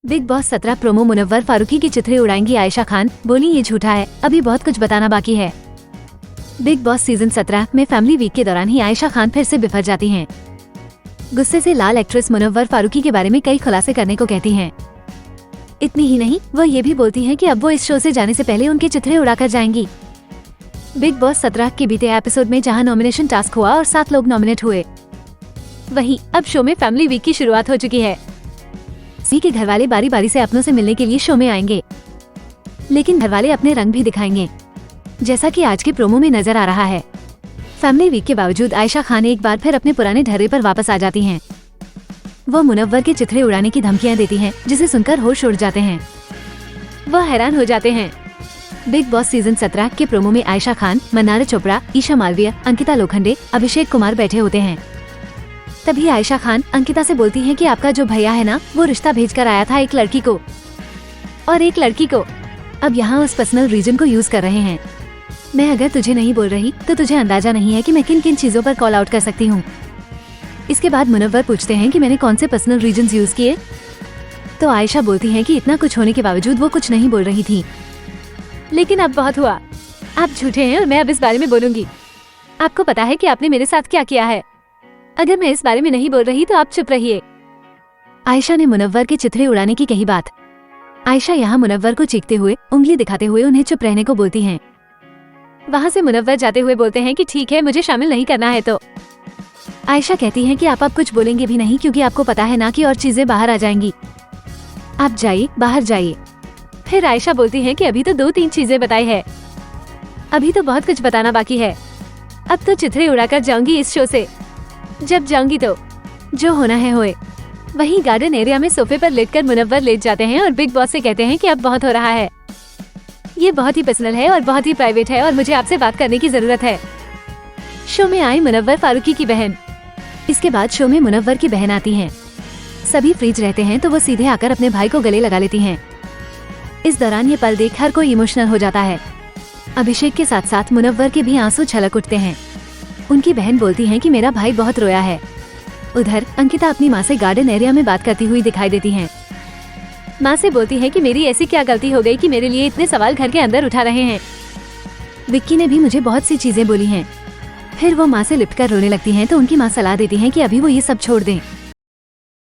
Big boss 17 promo Munawar Faruqui की चित्रे उड़ाएंगी आयशा खान, बोली ये झूठा है, अभी बहुत कुछ बताना बाकी है। बिग बॉस सीजन 17 में फैमिली वीक के दौरान ही आयशा खान फिर से बिफर जाती हैं। गुस्से से लाल एक्ट्रेस मुनव्वर फारूकी के बारे में कई खुलासे करने को कहती हैं। इतनी ही नहीं, वो ये भी बोलती हैं कि अब वो इस शो से जाने से पहले उनके चित्रे उड़ाकर जाएंगी। बिग बॉस 17 के बीते एपिसोड में जहां नॉमिनेशन टास्क हुआ और 7 लोग नॉमिनेट हुए, वहीं अब शो में फैमिली वीक की शुरुआत हो चुकी है। सी के घरवाले बारी बारी से अपनों से मिलने के लिए शो में आएंगे, लेकिन घरवाले अपने रंग भी दिखाएंगे, जैसा कि आज के प्रोमो में नजर आ रहा है। फैमिली वीक के बावजूद आयशा खान एक बार फिर अपने पुराने ढर्रे पर वापस आ जाती हैं। वो मुनव्वर के चित्रे उड़ाने की धमकियां देती हैं, जिसे सुनकर होश उड़ जाते हैं। वह हैरान हो जाते हैं। बिग बॉस सीजन 17 के प्रोमो में आयशा खान, मन्नारा चोपड़ा, ईशा मालवीय, अंकिता लोखंडे, अभिषेक कुमार बैठे होते हैं। तभी आयशा खान अंकिता से बोलती हैं कि आपका जो भैया है ना, वो रिश्ता भेजकर आया था एक लड़की को और एक लड़की को। अब यहाँ उस पर्सनल रीजन को यूज कर रहे हैं। मैं अगर तुझे नहीं बोल रही तो तुझे अंदाजा नहीं है कि मैं किन किन चीजों पर कॉल आउट कर सकती हूँ। इसके बाद मुनव्वर पूछते हैं कि मैंने कौन से पर्सनल रीजंस यूज किए, तो आयशा बोलती हैं कि इतना कुछ होने के बावजूद वो कुछ नहीं बोल रही थी। लेकिन अब बहुत हुआ, आप झूठे हैं और मैं अब इस बारे में बोलूंगी। आपको पता है कि आपने मेरे साथ क्या किया है। अगर मैं इस बारे में नहीं बोल रही तो आप चुप रहिए। आयशा ने मुनव्वर के चित्रे उड़ाने की कही बात। आयशा यहाँ मुनव्वर को चीखते हुए, उंगली दिखाते हुए उन्हें चुप रहने को बोलती हैं। वहाँ से मुनव्वर जाते हुए बोलते हैं कि ठीक है, मुझे शामिल नहीं करना है। तो आयशा कहती हैं कि आप अब कुछ बोलेंगे भी नहीं, क्योंकि आपको पता है ना कि और चीजें बाहर आ जाएंगी। आप जाइए, बाहर जाइए। फिर आयशा बोलती हैं कि अभी तो 2-3 चीजें बताई है, अभी तो बहुत कुछ बताना बाकी है। अब तो चित्रे उड़ाकर जाऊंगी इस शो से। जब जाऊंगी तो जो होना है होए। वहीं गार्डन एरिया में सोफे पर लेटकर मुनव्वर लेट जाते हैं और बिग बॉस से कहते हैं कि अब बहुत हो रहा है, ये बहुत ही पर्सनल है और बहुत ही प्राइवेट है और मुझे आपसे बात करने की जरूरत है। शो में आई मुनव्वर फारूकी की बहन। इसके बाद शो में मुनव्वर की बहन आती हैं। सभी फ्रीज रहते हैं तो वो सीधे आकर अपने भाई को गले लगा लेती हैं। इस दौरान ये पल देख हर कोई इमोशनल हो जाता है। अभिषेक के साथ साथ मुनव्वर के भी आंसू छलक उठते हैं। उनकी बहन बोलती हैं कि मेरा भाई बहुत रोया है। उधर अंकिता अपनी माँ से गार्डन एरिया में बात करती हुई दिखाई देती हैं। माँ से बोलती हैं कि मेरी ऐसी क्या गलती हो गई कि मेरे लिए इतने सवाल घर के अंदर उठा रहे हैं। विक्की ने भी मुझे बहुत सी चीजें बोली हैं। फिर वो माँ से लिपट कर रोने लगती हैं तो उनकी माँ सलाह देती हैं कि अभी वो ये सब छोड़ दें।